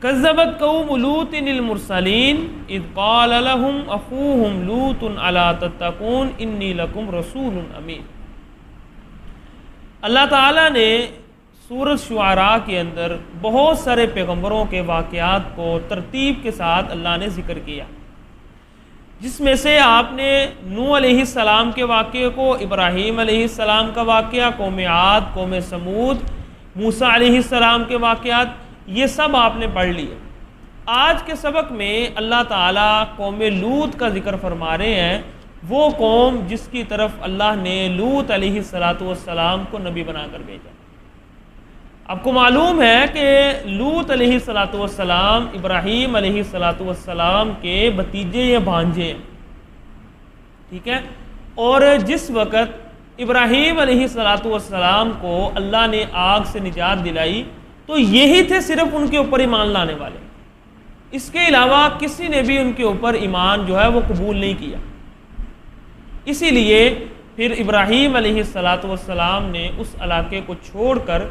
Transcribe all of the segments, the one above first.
کذبت قوم لوط المرسلین اذ قال لهم اخوهم لوط الا تتقون انی لکم رسول امین۔ اللہ تعالیٰ نے سورۃ شعراء کے اندر بہت سارے پیغمبروں کے واقعات کو ترتیب کے ساتھ اللہ نے ذکر کیا، جس میں سے آپ نے نوح علیہ السلام کے واقعے کو، ابراہیم علیہ السلام کا واقعہ، قوم عاد، قوم سمود، موسیٰ علیہ السلام کے واقعات، یہ سب آپ نے پڑھ لیے۔ آج کے سبق میں اللہ تعالیٰ قوم لوط کا ذکر فرما رہے ہیں، وہ قوم جس کی طرف اللہ نے لوط علیہ السلام کو نبی بنا کر بھیجا۔ آپ کو معلوم ہے کہ لوط علیہ السلام ابراہیم علیہ السلام کے بھتیجے یا بھانجے ہیں، ٹھیک ہے، اور جس وقت ابراہیم علیہ السلام کو اللہ نے آگ سے نجات دلائی تو یہی تھے صرف ان کے اوپر ایمان لانے والے، اس کے علاوہ کسی نے بھی ان کے اوپر ایمان جو ہے وہ قبول نہیں کیا۔ اسی لیے پھر ابراہیم علیہ السلام نے اس علاقے کو چھوڑ کر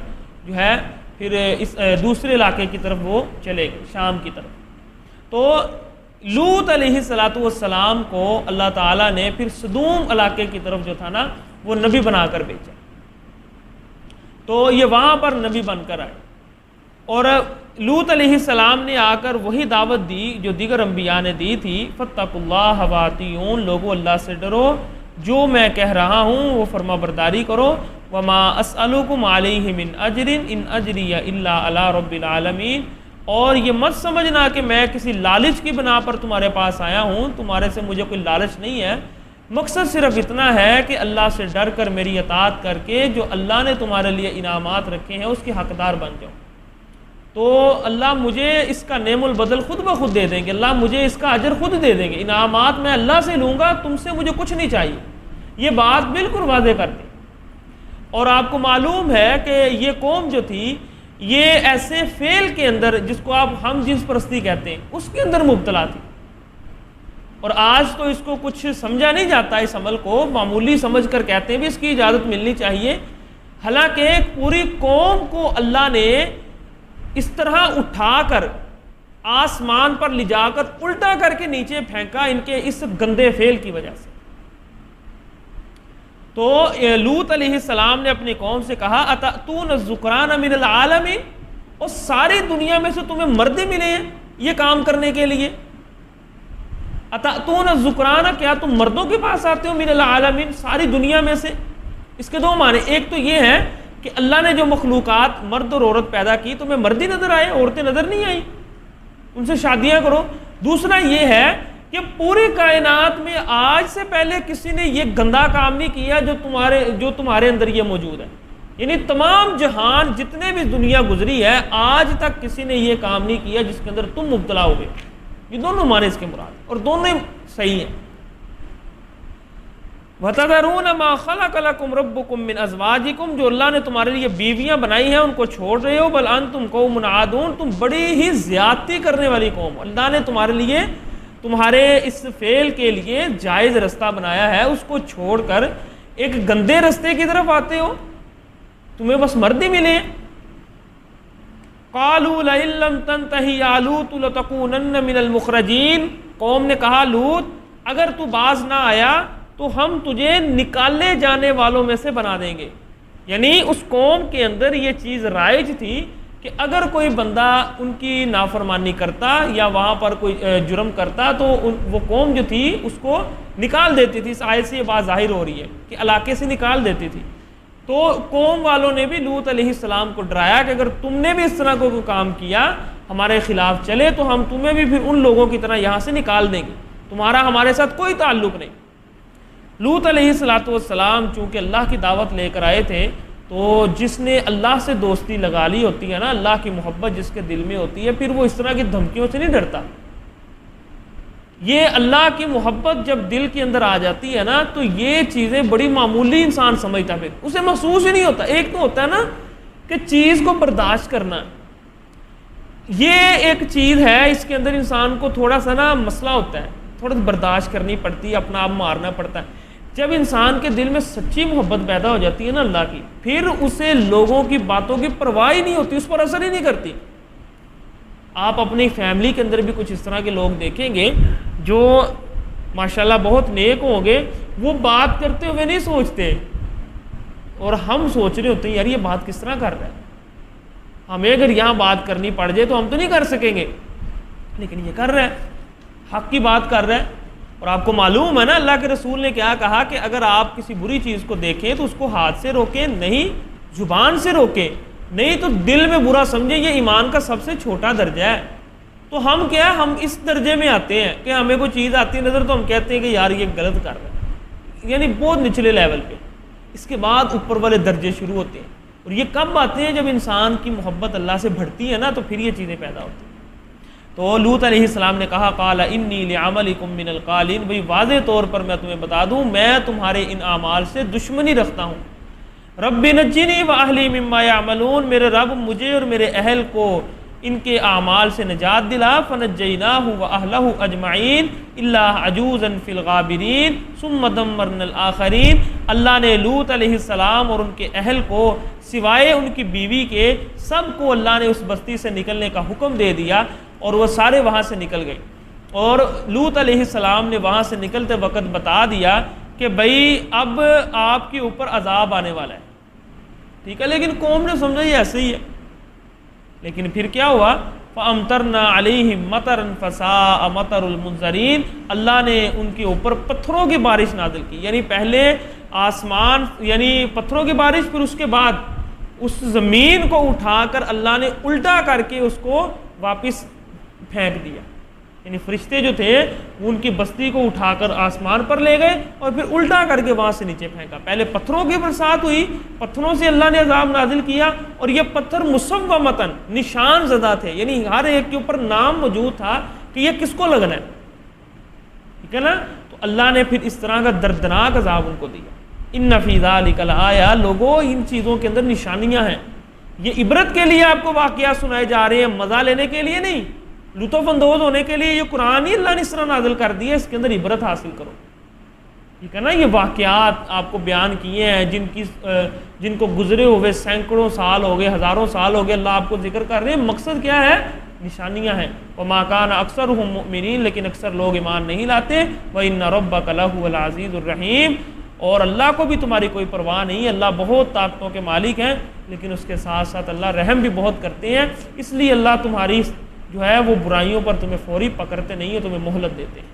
جو ہے پھر اس دوسرے علاقے کی طرف وہ چلے گئے، شام کی طرف۔ تو لوط علیہ السلام کو اللہ تعالیٰ نے پھر سدوم علاقے کی طرف جو تھا نا وہ نبی بنا کر بھیجا، تو یہ وہاں پر نبی بن کر آئے، اور لوط علیہ السلام نے آ کر وہی دعوت دی جو دیگر انبیاء نے دی تھی، فاتقوا اللہ واتیون، لوگو اللہ سے ڈرو، جو میں کہہ رہا ہوں وہ فرما برداری کرو، وما اسألکم علیہ من اجر ان اجری الا علی رب العالمین، اور یہ مت سمجھنا کہ میں کسی لالچ کی بنا پر تمہارے پاس آیا ہوں، تمہارے سے مجھے کوئی لالچ نہیں ہے، مقصد صرف اتنا ہے کہ اللہ سے ڈر کر میری اطاعت کر کے جو اللہ نے تمہارے لیے انعامات رکھے ہیں اس کے حقدار بن جاؤ، تو اللہ مجھے اس کا نعم البدل خود بخود دے دیں گے، اللہ مجھے اس کا اجر خود دے دیں گے، انعامات میں اللہ سے لوں گا، تم سے مجھے کچھ نہیں چاہیے، یہ بات بالکل واضح کر دی۔ اور آپ کو معلوم ہے کہ یہ قوم جو تھی یہ ایسے فعل کے اندر جس کو آپ ہم جنس پرستی کہتے ہیں اس کے اندر مبتلا تھی، اور آج تو اس کو کچھ سمجھا نہیں جاتا، اس عمل کو معمولی سمجھ کر کہتے ہیں بھی اس کی اجازت ملنی چاہیے، حالانکہ ایک پوری قوم کو اللہ نے اس طرح اٹھا کر آسمان پر لے جا کر الٹا کر کے نیچے پھینکا ان کے اس گندے فعل کی وجہ سے۔ تو لوط علیہ السلام نے اپنی قوم سے کہا اتأتون الذکران من العالمین، اور ساری دنیا میں سے تمہیں مرد ملے ہیں یہ کام کرنے کے لیے، اتأتون الذکران، کیا تم مردوں کے پاس آتے ہو، من العالمین، ساری دنیا میں سے۔ اس کے دو معنی، ایک تو یہ ہے کہ اللہ نے جو مخلوقات مرد اور عورت پیدا کی تمہیں مردی نظر آئے، عورتیں نظر نہیں آئیں، ان سے شادیاں کرو۔ دوسرا یہ ہے کہ پوری کائنات میں آج سے پہلے کسی نے یہ گندا کام نہیں کیا جو تمہارے اندر یہ موجود ہے، یعنی تمام جہان جتنے بھی دنیا گزری ہے آج تک کسی نے یہ کام نہیں کیا جس کے اندر تم مبتلا ہو گئے۔ یہ دونوں معنی اس کے مراد، اور دونوں صحیح ہیں۔ وَتَذَرُونَ مَا خَلَقَ لَكُمْ رَبُّكُمْ مِنْ أَزْوَاجِكُمْ، جو اللہ نے تمہارے لیے بیویاں بنائی ہیں ان کو چھوڑ رہے ہو، بل انتم قوم عادون، تم بڑی ہی زیادتی کرنے والی قوم، اللہ نے تمہارے لیے تمہارے اس فعل کے لیے جائز رستہ بنایا ہے، اس کو چھوڑ کر ایک گندے رستے کی طرف آتے ہو، تمہیں بس مرد ہی ملے ہیں۔ قالوا لئن لم تنتهي يا لوط لتكونن من المخرجين، قوم نے کہا لوط اگر تو باز نہ آیا تو ہم تجھے نکالے جانے والوں میں سے بنا دیں گے، یعنی اس قوم کے اندر یہ چیز رائج تھی کہ اگر کوئی بندہ ان کی نافرمانی کرتا یا وہاں پر کوئی جرم کرتا تو وہ قوم جو تھی اس کو نکال دیتی تھی۔ اس آیت سے یہ بات ظاہر ہو رہی ہے کہ علاقے سے نکال دیتی تھی۔ تو قوم والوں نے بھی لوط علیہ السلام کو ڈرایا کہ اگر تم نے بھی اس طرح کو کوئی کام کیا ہمارے خلاف چلے تو ہم تمہیں بھی پھر ان لوگوں کی طرح یہاں سے نکال دیں گے، تمہارا ہمارے ساتھ کوئی تعلق نہیں۔ لوط علیہ السلام چونکہ اللہ کی دعوت لے کر آئے تھے، تو جس نے اللہ سے دوستی لگا لی ہوتی ہے نا، اللہ کی محبت جس کے دل میں ہوتی ہے، پھر وہ اس طرح کی دھمکیوں سے نہیں ڈرتا۔ یہ اللہ کی محبت جب دل کے اندر آ جاتی ہے نا تو یہ چیزیں بڑی معمولی انسان سمجھتا، پھر اسے محسوس ہی نہیں ہوتا۔ ایک تو ہوتا ہے نا کہ چیز کو برداشت کرنا، یہ ایک چیز ہے، اس کے اندر انسان کو تھوڑا سا نا مسئلہ ہوتا ہے، تھوڑا برداشت کرنی پڑتی ہے، اپنا آپ مارنا پڑتا ہے۔ جب انسان کے دل میں سچی محبت پیدا ہو جاتی ہے نا اللہ کی، پھر اسے لوگوں کی باتوں کی پرواہ ہی نہیں ہوتی، اس پر اثر ہی نہیں کرتی۔ آپ اپنی فیملی کے اندر بھی کچھ اس طرح کے لوگ دیکھیں گے جو ماشاءاللہ بہت نیک ہوں گے، وہ بات کرتے ہوئے نہیں سوچتے، اور ہم سوچ رہے ہوتے ہیں یار یہ بات کس طرح کر رہا ہے، ہمیں اگر یہاں بات کرنی پڑ جائے تو ہم تو نہیں کر سکیں گے، لیکن یہ کر رہا ہے، حق کی بات کر رہا ہے۔ اور آپ کو معلوم ہے نا اللہ کے رسول نے کیا کہا کہ اگر آپ کسی بری چیز کو دیکھیں تو اس کو ہاتھ سے روکیں، نہیں زبان سے روکیں، نہیں تو دل میں برا سمجھیں، یہ ایمان کا سب سے چھوٹا درجہ ہے۔ تو ہم کیا، ہم اس درجے میں آتے ہیں کہ ہمیں کوئی چیز آتی ہے نظر تو ہم کہتے ہیں کہ یار یہ غلط کر رہا ہے، یعنی بہت نچلے لیول پہ۔ اس کے بعد اوپر والے درجے شروع ہوتے ہیں، اور یہ کب آتے ہیں؟ جب انسان کی محبت اللہ سے بڑھتی ہے نا، تو پھر یہ چیزیں پیدا ہوتی ہیں۔ تو لوط علیہ السلام نے کہا قال انی لعملکم من القالین، بھئی واضح طور پر میں تمہیں بتا دوں میں تمہارے ان اعمال سے دشمنی رکھتا ہوں۔ رب نجنی واہلی مما یعملون، میرے رب مجھے اور میرے اہل کو ان کے اعمال سے نجات دلا۔ فنجیناہ واہلہ اجمعین الا عجوزا فی الغابرین ثم دمرنا الآخرین، اللہ نے لوط علیہ السلام اور ان کے اہل کو سوائے ان کی بیوی کے سب کو اللہ نے اس بستی سے نکلنے کا حکم دے دیا، اور وہ سارے وہاں سے نکل گئے۔ اور لوط علیہ السلام نے وہاں سے نکلتے وقت بتا دیا کہ بھئی اب آپ کے اوپر عذاب آنے والا ہے، ٹھیک ہے، لیکن قوم نے سمجھا یہ ایسے ہی ہے۔ لیکن پھر کیا ہوا؟ فَأَمْطَرْنَا عَلَيْهِمْ مَطَرًا فَسَاءَ مَطَرُ الْمُنذَرِينَ، اللہ نے ان کے اوپر پتھروں کی بارش نازل کی، یعنی پہلے آسمان یعنی پتھروں کی بارش، پھر اس کے بعد اس زمین کو اٹھا کر اللہ نے الٹا کر کے اس کو واپس پھینک دیا، یعنی فرشتے جو تھے ان کی بستی کو اٹھا کر آسمان پر لے گئے اور پھر الٹا کر کے وہاں سے نیچے پھینکا۔ پہلے پتھروں کی برسات ہوئی، پتھروں سے اللہ نے عذاب نازل کیا، اور یہ پتھر مسومتاً نشان زدہ تھے، یعنی ہر ایک کے اوپر نام موجود تھا کہ یہ کس کو لگنا ہے، ٹھیک ہے نا۔ تو اللہ نے پھر اس طرح کا دردناک عذاب ان کو دیا۔ ان فی ذلک لآیہ، لوگوں ان چیزوں کے اندر نشانیاں ہیں، یہ عبرت کے لیے آپ کو واقعہ سنائے جا رہے ہیں، مزہ لینے کے لیے نہیں، لطف اندوز ہونے کے لیے یہ قرآن ہی اللہ نے اس طرح نازل کر دیا، اس کے اندر عبرت حاصل کرو، ٹھیک ہے نا۔ یہ واقعات آپ کو بیان کیے ہیں جن کو گزرے ہوئے سینکڑوں سال ہو گئے، ہزاروں سال ہو گئے، اللہ آپ کو ذکر کر رہے ہیں، مقصد کیا ہے؟ نشانیاں ہیں۔ وَمَا كَانَ أَكْثَرُهُم مُؤْمِنِينَ، لیکن اکثر لوگ ایمان نہیں لاتے۔ وَإِنَّ رَبَّكَ لَهُوَ الْعَزِيزُ الرَّحِيمُ، اور اللہ کو بھی تمہاری کوئی پرواہ نہیں، اللہ بہت طاقتوں کے مالک ہیں، لیکن اس کے ساتھ ساتھ اللہ رحم بھی بہت کرتے ہیں، اس لیے اللہ تمہاری جو ہے وہ برائیوں پر تمہیں فوری پکڑتے نہیں ہیں، تمہیں مہلت دیتے ہیں۔